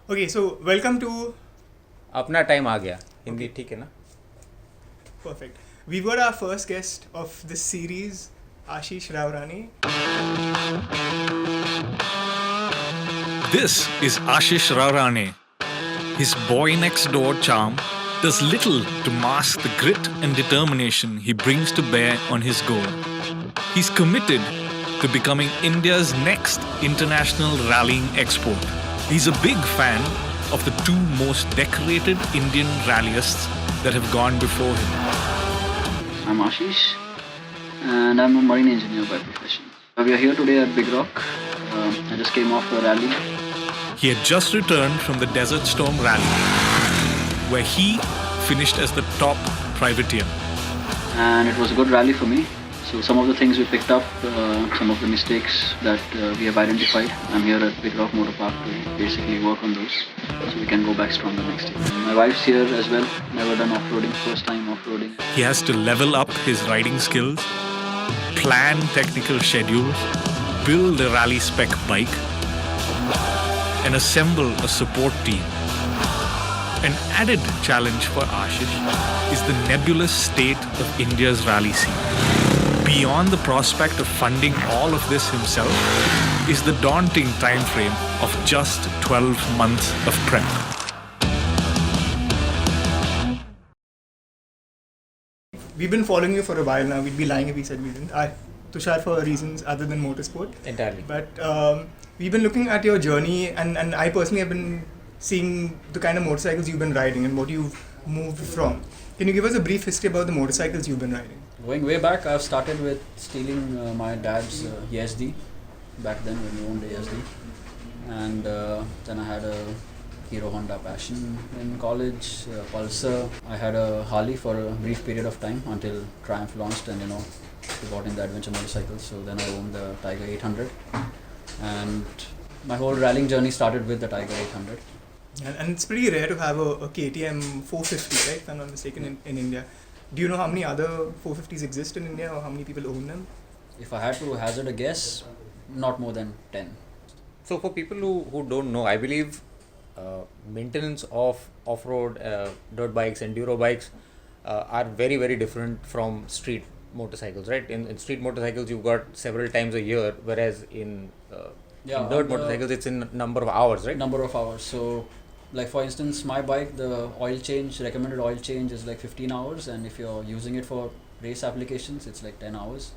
Okay, so welcome to अपना time आ गया Hindi Okay. ठीक है ना. Perfect. We've got our first guest of this series, Ashish Raorane. This is Ashish Raorane. His boy next door charm does little to mask the grit and determination he brings to bear on his goal. He's committed to becoming India's next international rallying export. He's a big fan of the two most decorated Indian rallyists that have gone before him. I'm Ashish and I'm a marine engineer by profession. We are here today at Big Rock. I just came off a rally. He had just returned from the Desert Storm Rally, where he finished as the top privateer. And it was a good rally for me. So some of the things we picked up, some of the mistakes that we have identified, I'm here at Big Rock Motor Park to basically work on those so we can go back stronger next year. My wife's here as well, never done off-roading, first time off-roading. He has to level up his riding skills, plan technical schedules, build a rally spec bike, and assemble a support team. An added challenge for Ashish is the nebulous state of India's rally scene. Beyond the prospect of funding all of this himself is the daunting time frame of just 12 months of prep. We've been following you for a while now. We'd be lying if we said we didn't. Tushar, for reasons other than motorsport. Entirely. But we've been looking at your journey, and I personally have been seeing the kind of motorcycles you've been riding and what you've moved from. Can you give us a brief history about the motorcycles you've been riding? Going way back, I've started with stealing my dad's ESD back then when we owned ESD. And then I had a Hero Honda Passion in college, Pulsar. I had a Harley for a brief period of time until Triumph launched and we got in the adventure motorcycles. So then I owned the Tiger 800. And my whole rallying journey started with the Tiger 800. And it's pretty rare to have a KTM 450, right? If I'm not mistaken, in India. Do you know how many other 450s exist in India or how many people own them? If I had to hazard a guess, not more than 10. So for people who don't know, I believe maintenance of off-road dirt bikes, enduro bikes are very, very different from street motorcycles, right? In street motorcycles, you've got several times a year, whereas in dirt motorcycles, it's in number of hours, right? Number of hours. So, like for instance, my bike, the recommended oil change is like 15 hours, and if you're using it for race applications, it's like 10 hours.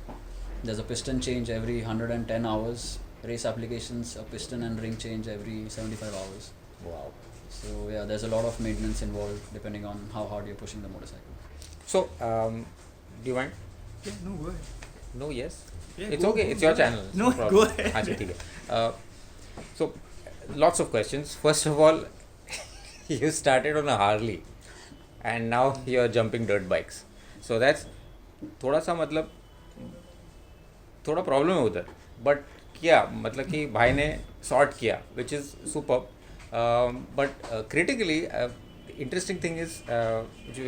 There's a piston change every 110 hours. Race applications, a piston and ring change every 75 hours. Wow. So yeah, there's a lot of maintenance involved depending on how hard you're pushing the motorcycle. So, do you mind? Yeah, no, go ahead. No, yes? Yeah, It's go- okay, go- it's your go channel. ahead. No, problem. go ahead. Achha, theek hai. So, lots of questions. First of all, you started on a Harley and now you're jumping dirt bikes. So that's थोड़ा सा मतलब थोड़ा problem है उधर, but किया मतलब कि भाई ने सॉर्ट किया, which is super. But critically, interesting thing is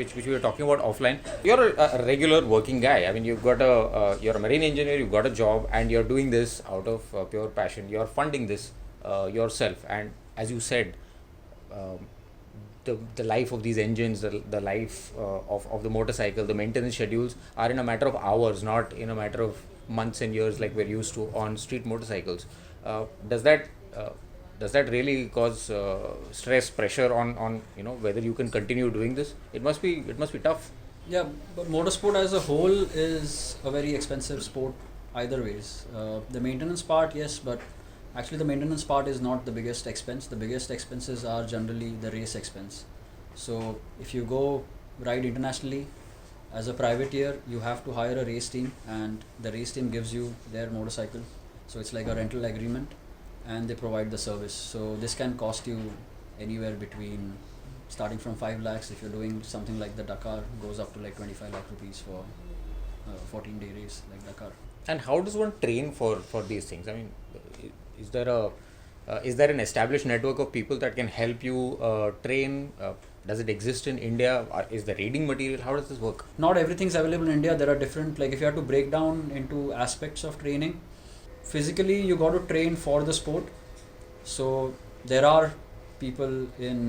which we were talking about offline. You're a regular working guy. I mean, you've got you're a marine engineer. You've got a job, and you're doing this out of pure passion. You're funding this yourself, and as you said, the life of these engines, the life of the motorcycle, the maintenance schedules are in a matter of hours, not in a matter of months and years like we're used to on street motorcycles. Does that really cause stress, pressure on whether you can continue doing this? It must be tough. Yeah, but motorsport as a whole is a very expensive sport either ways. The maintenance part, yes, but actually the maintenance part is not the biggest expense. The biggest expenses are generally the race expense. So if you go ride internationally as a privateer, you have to hire a race team, and the race team gives you their motorcycle. So it's like a rental agreement, and they provide the service. So this can cost you anywhere between starting from 5 lakhs if you're doing something like the Dakar, goes up to like 25 lakh rupees for a 14-day race like Dakar. And how does one train for these things? I mean, is there an established network of people that can help you train? Does it exist in India? Is the reading material? How does this work? Not everything's available in India. There are different, like if you have to break down into aspects of training, physically you got to train for the sport. So there are people in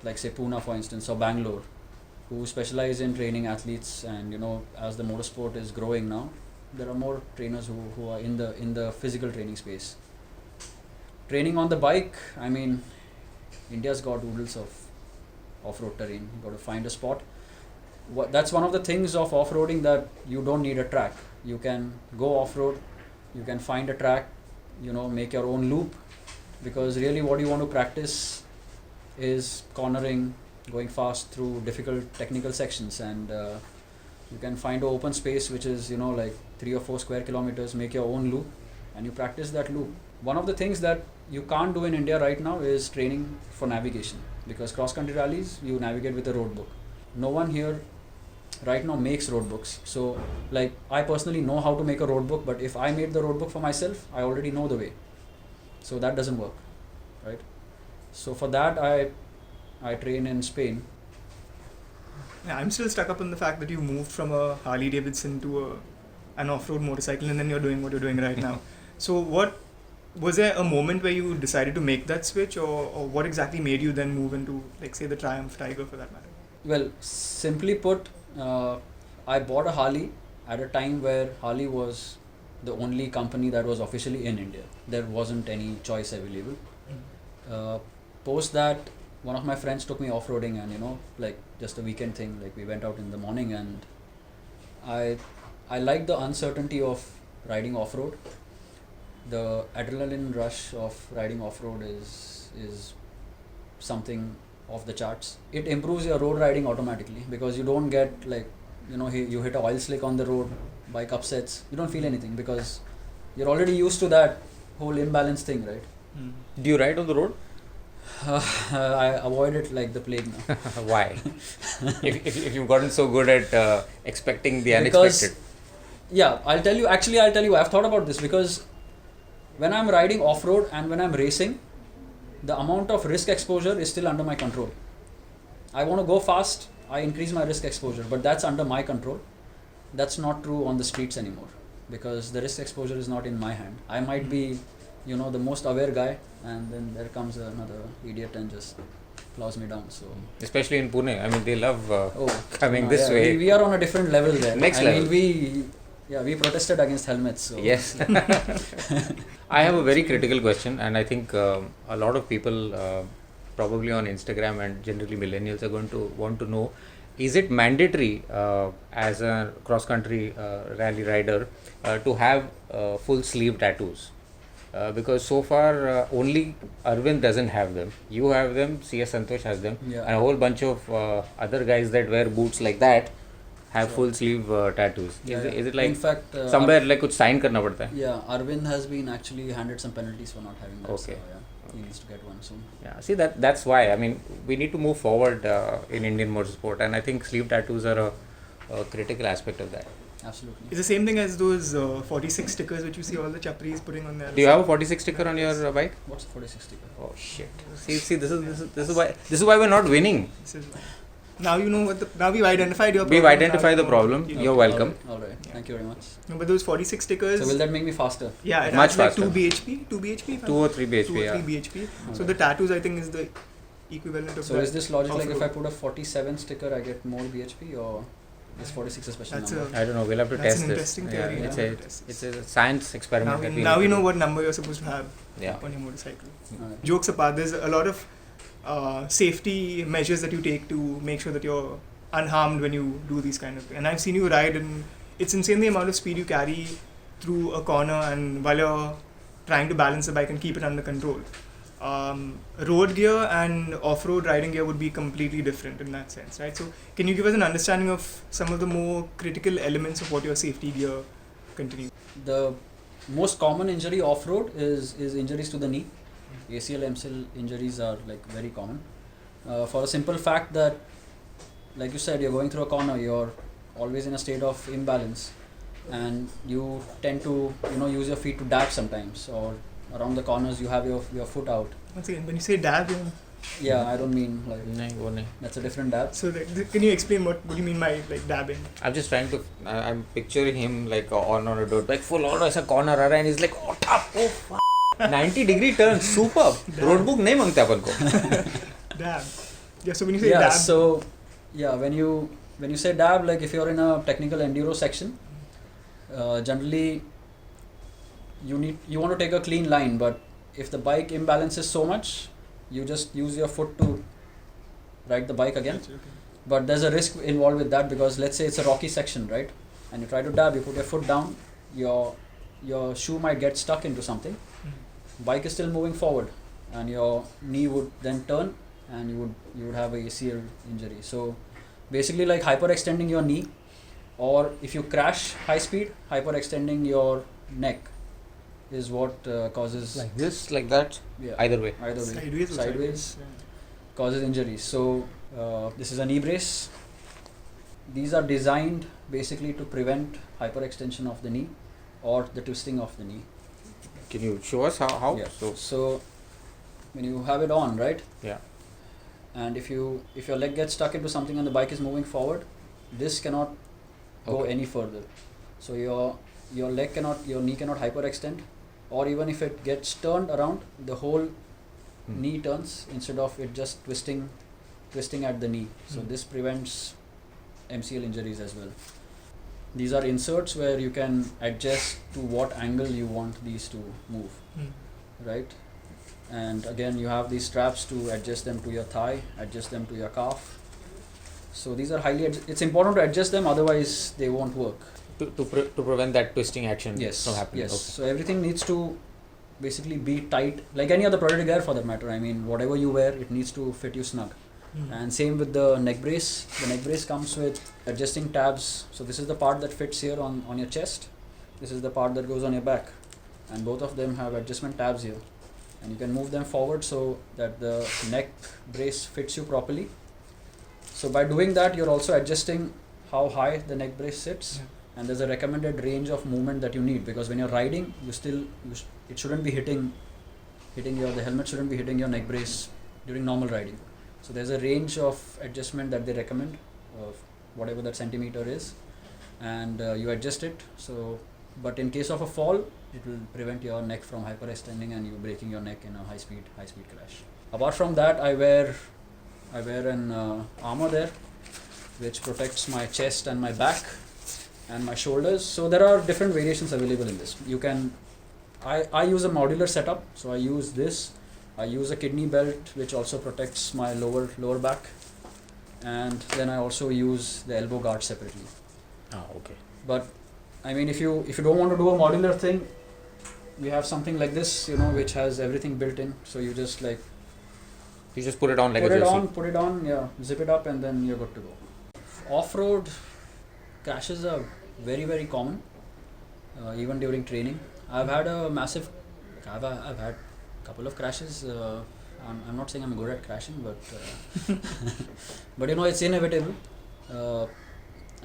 like say Pune for instance or Bangalore who specialize in training athletes, and as the motorsport is growing now, there are more trainers who are in the physical training space. Training on the bike, I mean, India's got oodles of off-road terrain. You got to find a spot. That's one of the things of off-roading, that you don't need a track. You can go off-road, you can find a track, make your own loop, because really what you want to practice is cornering, going fast through difficult technical sections, and you can find an open space which is like 3 or 4 square kilometers, make your own loop, and you practice that loop. One of the things that you can't do in India right now is training for navigation, because cross-country rallies you navigate with a road book. No one here right now makes road books. So like I personally know how to make a road book, but if I made the road book for myself, I already know the way. So that doesn't work, right? So for that I train in Spain. Yeah, I'm still stuck up on the fact that you moved from a Harley Davidson to an off-road motorcycle, and then you're doing what you're doing right now. So was there a moment where you decided to make that switch, or what exactly made you then move into, like, say, the Triumph Tiger for that matter? Well, simply put, I bought a Harley at a time where Harley was the only company that was officially in India. There wasn't any choice available. Post that, one of my friends took me off-roading, and like just a weekend thing, like we went out in the morning, and I like the uncertainty of riding off-road. The adrenaline rush of riding off-road is something off the charts. It improves your road riding automatically, because you don't get like, you hit a oil slick on the road, bike upsets, you don't feel anything because you're already used to that whole imbalance thing, right? Do you ride on the road? I avoid it like the plague now. Why? if you've gotten so good at expecting the Because, unexpected. Yeah, I'll tell you, I've thought about this, because when I'm riding off-road and when I'm racing, the amount of risk exposure is still under my control. I want to go fast, I increase my risk exposure, but that's under my control. That's not true on the streets anymore, because the risk exposure is not in my hand. I might be, the most aware guy, and then there comes another idiot and just plows me down. So Especially in Pune, I mean, they love coming this yeah, way. We are on a different level there. Next level. We protested against helmets. So. Yes. I have a very critical question, and I think a lot of people probably on Instagram and generally millennials are going to want to know, is it mandatory as a cross-country rally rider to have full sleeve tattoos? Because so far only Arvind doesn't have them. You have them, CS Santosh has them, Yeah. and a whole bunch of other guys that wear boots like that have full sleeve tattoos. Is it like in fact, somewhere like कुछ sign करना पड़ता है? Yeah, Arvind has been actually handed some penalties for not having that. Okay. So, yeah, he needs to get one soon. Yeah, see that's why. I mean, we need to move forward in Indian motorsport, and I think sleeve tattoos are a critical aspect of that. Absolutely. It's the same thing as those 46 stickers which you see all the chapris putting on there. Do you have a 46 sticker on your bike? What's the 46 sticker? Oh shit! See, this is why we're not winning. This is- Now you know now we've identified your problem. We've identified the problem. Yeah. You're welcome. All right. Thank you very much. No, but those 46 stickers. So will that make me faster? Yeah, it Much adds like faster. 2 bhp. 2 bhp. 2 or 3 bhp. 2 or Yeah. 3 bhp. So Okay. the tattoos I think is the equivalent of So that. is this logic like if I off-road. put a 47 sticker, I get more BHP, or is 46 a special That's number? I don't know. We'll have to That's test an this. interesting Yeah, theory. it's a science experiment. that we Now need you to know do. what number you're supposed to have Yeah. on your motorcycle. Alright. Jokes apart, there's a lot of safety measures that you take to make sure that you're unharmed when you do these kind of. And I've seen you ride, and it's insane the amount of speed you carry through a corner, and while you're trying to balance the bike and keep it under control. Road gear and off-road riding gear would be completely different in that sense, right? So can you give us an understanding of some of the more critical elements of what your safety gear continues? The most common injury off-road is injuries to the knee. ACL, MCL injuries are like very common. For a simple fact that, like you said, you're going through a corner, you're always in a state of imbalance, and you tend to use your feet to dab sometimes, or around the corners you have your foot out. Once again, when you say dab, Yeah, I don't mean like नहीं, वो नहीं. that's a different dab. so can you explain what you mean by like dabbing? I'm just trying to. I'm picturing him like on a dirt bike, full on ऐसा corner आ रहा है, and he's like, oh, tough, oh, fuck. 90-degree turn, superb. Road book नहीं मांगते अपन को. Dab. Yeah, so when you say Yeah, dab, so yeah, when you say dab, like if you're in a technical enduro section, generally you want to take a clean line, but if the bike imbalances so much, you just use your foot to ride the bike again. Gotcha, okay. But there's a risk involved with that, because let's say it's a rocky section, right? And you try to dab, you put your foot down, your shoe might get stuck into something. Bike is still moving forward, and your knee would then turn, and you would have a ACL injury. So basically, like hyperextending your knee, or if you crash high speed, hyperextending your neck is what causes Like this, like that, yeah, either way. sideways. causes injuries. So this is a knee brace. These are designed basically to prevent hyperextension of the knee or the twisting of the knee. Can you show us how? Yeah. So when you have it on, right? Yeah. And if your leg gets stuck into something and the bike is moving forward, this cannot go any further. So your knee cannot hyperextend, or even if it gets turned around, the whole knee turns instead of it just twisting at the knee. So this prevents MCL injuries as well. These are inserts where you can adjust to what angle you want these to move, right? And again, you have these straps to adjust them to your thigh, adjust them to your calf. So these are it's important to adjust them, otherwise they won't work. To prevent that twisting action from happening. Yes. Okay. So everything needs to basically be tight, like any other protective gear for that matter. I mean, whatever you wear, it needs to fit you snug. And same with the neck brace. The neck brace comes with adjusting tabs. So this is the part that fits here on your chest. This is the part that goes on your back. And both of them have adjustment tabs here. And you can move them forward so that the neck brace fits you properly. So by doing that, you're also adjusting how high the neck brace sits. And there's a recommended range of movement that you need, because when you're riding, it shouldn't be the helmet shouldn't be hitting your neck brace during normal riding. So there's a range of adjustment that they recommend, of whatever that centimeter is, and you adjust it. So, but in case of a fall, it will prevent your neck from hyperextending and you breaking your neck in a high speed crash. Apart from that, I wear an armor there, which protects my chest and my back and my shoulders. So there are different variations available in this. I use a modular setup. So I use this. I use a kidney belt, which also protects my lower back, and then I also use the elbow guard separately. Okay. But I mean, if you don't want to do a modular thing, we have something like this, which has everything built in. So you just put it on like a jersey. Put it on, yeah, zip it up, and then you're good to go. Off-road crashes are very, very common, even during training. I've had a couple of crashes. I'm not saying I'm good at crashing, but but it's inevitable.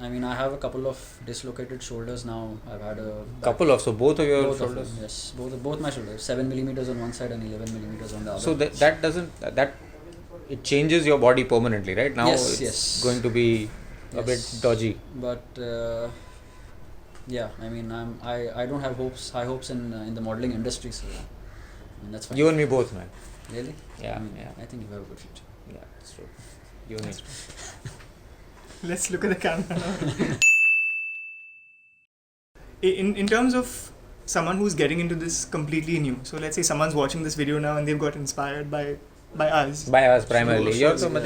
I mean, I have a couple of dislocated shoulders now. I've had so both of your both shoulders? of them, yes, both my shoulders, 7 millimeters on one side and 11 millimeters on the other. So it changes your body permanently, right? Now yes. Going to be a bit dodgy. But yeah, I mean, I don't have high hopes in the modeling industry, so that's fine. You and me both, man. Really? Yeah, I think you have a good future. Yeah, that's true. You and me. Let's look at the camera now. In terms of someone who's getting into this completely new, so let's say someone's watching this video now and they've got inspired by us. By us primarily. Sure, You're so much.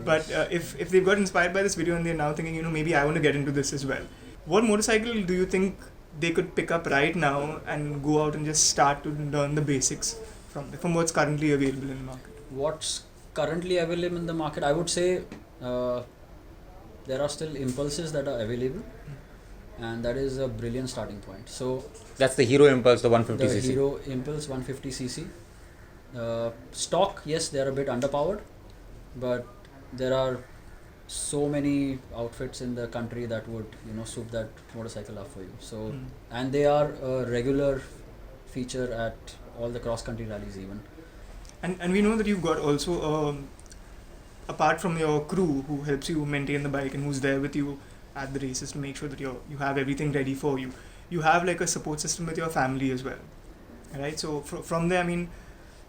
But if they've got inspired by this video and they're now thinking, maybe I want to get into this as well. What motorcycle do you think they could pick up right now and go out and just start to learn the basics from what's currently available in the market? What's currently available in the market, I would say there are still impulses that are available, and that is a brilliant starting point. So that's the Hero Impulse, the 150cc. The Hero Impulse 150cc. Stock, yes, they are a bit underpowered, but there are so many outfits in the country that would soup that motorcycle up for you. So and they are a regular feature at all the cross country rallies even. And we know that you've got also apart from your crew who helps you maintain the bike and who's there with you at the races to make sure that you have everything ready for you. You have like a support system with your family as well. right? So from there, I mean,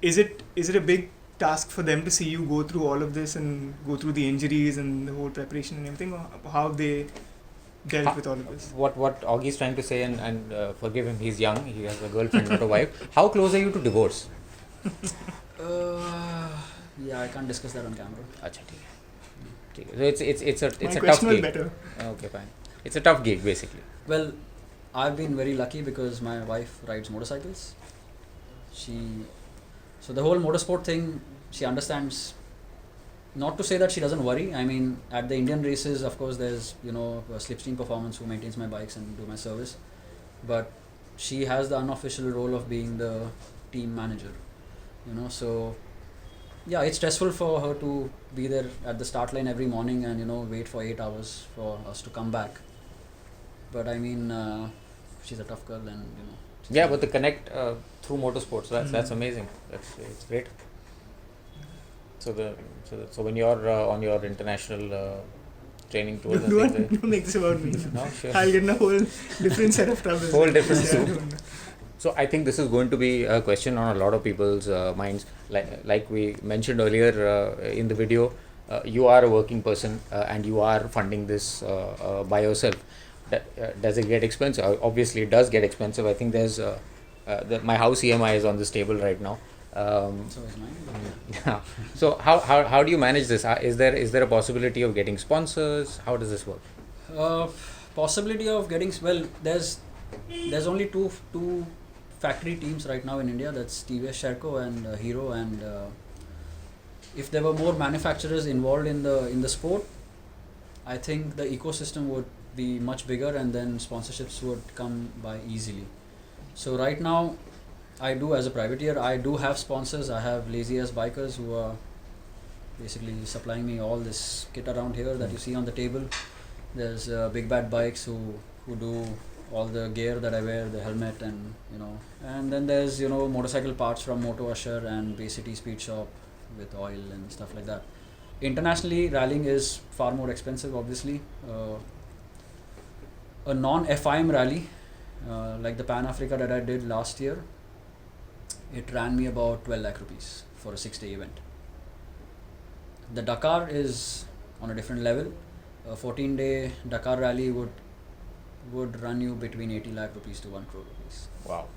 is it a big task for them to see you go through all of this and go through the injuries and the whole preparation and everything, or how have they dealt with all of this? What Augie's trying to say, and forgive him, he's young, he has a girlfriend, not a wife. How close are you to divorce? Yeah, I can't discuss that on camera. Acha, theek hai. So it's a My tough question was gig. better. Okay, fine. It's a tough gig basically. Well, I've been very lucky because my wife rides motorcycles. So the whole motorsport thing, she understands. Not to say that she doesn't worry. I mean, at the Indian races, of course, there's a Slipstream Performance who maintains my bikes and do my service, but she has the unofficial role of being the team manager. So yeah, it's stressful for her to be there at the start line every morning and wait for 8 hours for us to come back. But I mean, she's a tough girl and Yeah, but the connect through motorsports, that's amazing. It's great. So when you're on your international training tours and things like Don't make this about me. no, sure. I'll get in a whole different set of trouble. Whole different soup. So I think this is going to be a question on a lot of people's minds. Like we mentioned earlier in the video, you are a working person and you are funding this by yourself. Does it get expensive? Obviously, it does get expensive. I think there's my house EMI is on this table right now. so is mine. Yeah. So how do you manage this? Is there a possibility of getting sponsors? How does this work? Possibility of getting there's only two factory teams right now in India. That's TVS Sherco and Hero. And if there were more manufacturers involved in the sport, I think the ecosystem would be much bigger, and then sponsorships would come by easily. So right now, I do as a privateer. I do have sponsors. I have Lazy Ass Bikers who are basically supplying me all this kit around here that you see on the table. There's Big Bad Bikes who do all the gear that I wear, the helmet, and and then there's motorcycle parts from Moto Usher and Bay City Speed Shop with oil and stuff like that. Internationally, rallying is far more expensive, obviously. A non-FIM rally like the Pan Africa that I did last year, it ran me about 12 lakh rupees for a 6-day event. The Dakar is on a different level. A 14-day Dakar rally would run you between 80 lakh rupees to 1 crore rupees. Wow.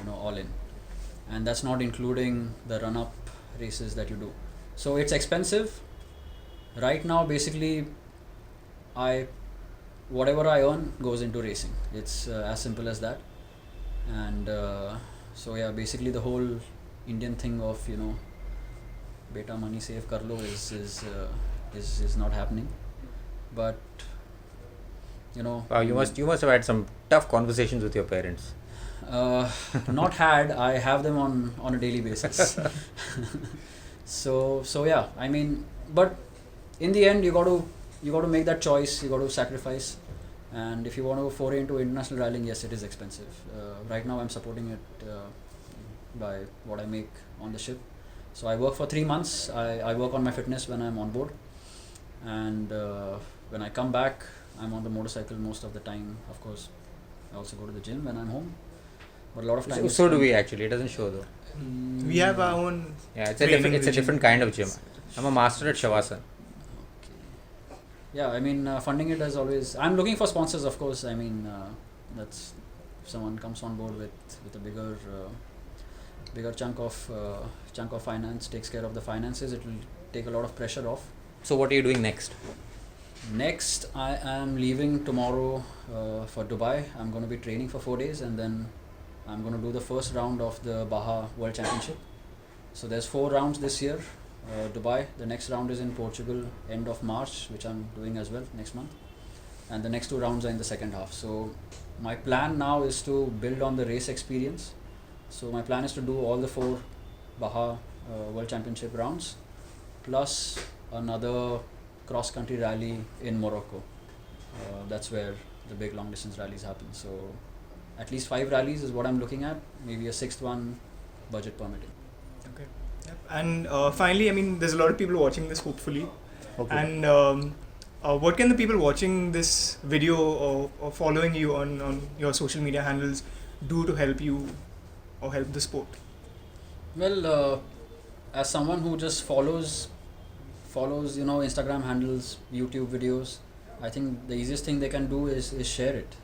All in. And that's not including the run-up races that you do. So it's expensive. Right now, basically, whatever I earn goes into racing. It's as simple as that. And so yeah, basically the whole Indian thing of beta money save kar lo is not happening. But Wow, you must have had some tough conversations with your parents. not had. I have them on a daily basis. so yeah, I mean, but in the end, you got to make that choice. You got to sacrifice. And if you want to foray into international rallying, yes, it is expensive. Right now, I'm supporting it by what I make on the ship. So I work for 3 months. I work on my fitness when I'm on board, and when I come back, I'm on the motorcycle most of the time. Of course, I also go to the gym when I'm home. But a lot of times. So do we actually. It doesn't show though. We have our own. Yeah, it's a training different kind of gym. I'm a master at Shavasana. Yeah, I mean, funding it as always. I'm looking for sponsors, of course. I mean, that's if someone comes on board with a bigger chunk of finance, takes care of the finances. It will take a lot of pressure off. So what are you doing next? Next, I am leaving tomorrow for Dubai. I'm going to be training for 4 days, and then I'm going to do the first round of the Baja World Championship. So there's 4 rounds this year. Dubai. The next round is in Portugal, end of March, which I'm doing as well next month. And the next 2 rounds are in the second half. So my plan now is to build on the race experience. So my plan is to do all the 4 Baja World Championship rounds, plus another cross-country rally in Morocco. That's where the big long-distance rallies happen. So at least 5 rallies is what I'm looking at. Maybe a 6th one, budget permitting. Okay. Yep. And finally, I mean, there's a lot of people watching this, hopefully. Okay. And what can the people watching this video or following you on your social media handles do to help you or help the sport? Well, as someone who just follows Instagram handles, YouTube videos, I think the easiest thing they can do is share it.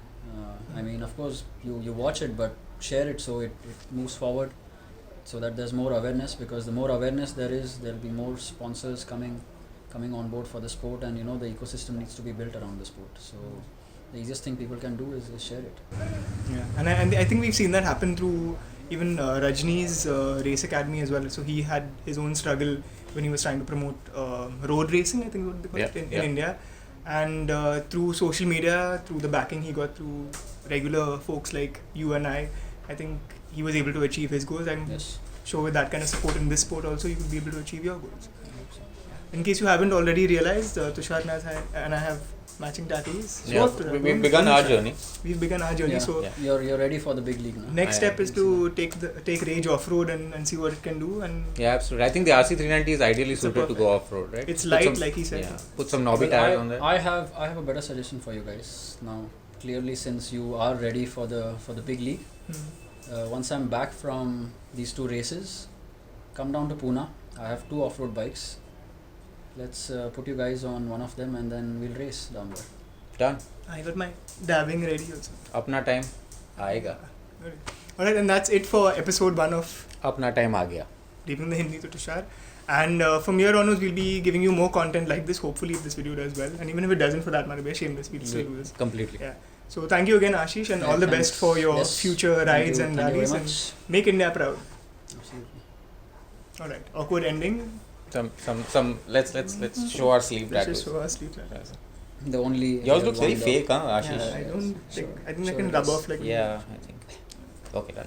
I mean, of course, you watch it, but share it so it moves forward, so that there's more awareness, because the more awareness there is, there'll be more sponsors coming on board for the sport, and the ecosystem needs to be built around the sport. So the easiest thing people can do is share it. Yeah, and I think we've seen that happen through even Rajni's race academy as well. So he had his own struggle when he was trying to promote road racing, I think is what they call it in India. And through social media, through the backing he got through regular folks like you and I think he was able to achieve his goals. I'm sure with that kind of support in this sport also, you will be able to achieve your goals. In case you haven't already realized, Tushar and I have matching tattoos. Yeah, we've begun our journey. We've begun our journey. Yeah. So You're ready for the big league now. next step is to take Rage off-road and see what it can do. And Yeah, absolutely. I think the RC390 is ideally suited to go off-road, right? it's light, like he said. Yeah, put some knobby tires on there. I have a better suggestion for you guys now. Clearly, since you are ready for the big league, once I'm back from these 2 races, come down to Pune. I have 2 off-road bikes. Let's put you guys on one of them, and then we'll race down there. Done. I got my dabbing ready also. Apna time aayega. Alright, and that's it for episode 1 of Apna time aa gaya. Leaving the Hindi to Tushar. And from here onwards, we'll be giving you more content like this, hopefully, if this video does well. And even if it doesn't, for that matter, we're shameless. We'll still do this. Completely. Yeah. So thank you again, Ashish, and all the best for your future rides and rallies. And make India proud. Absolutely. Alright, awkward ending. Some let's show our sleeve Let's tattoos. just show our sleep tattoos. The only. Yours looks very fake, huh, Ashish? Yeah, I don't think. I think I can Sure, rub yes. off like. Yeah, I think. Okay, done.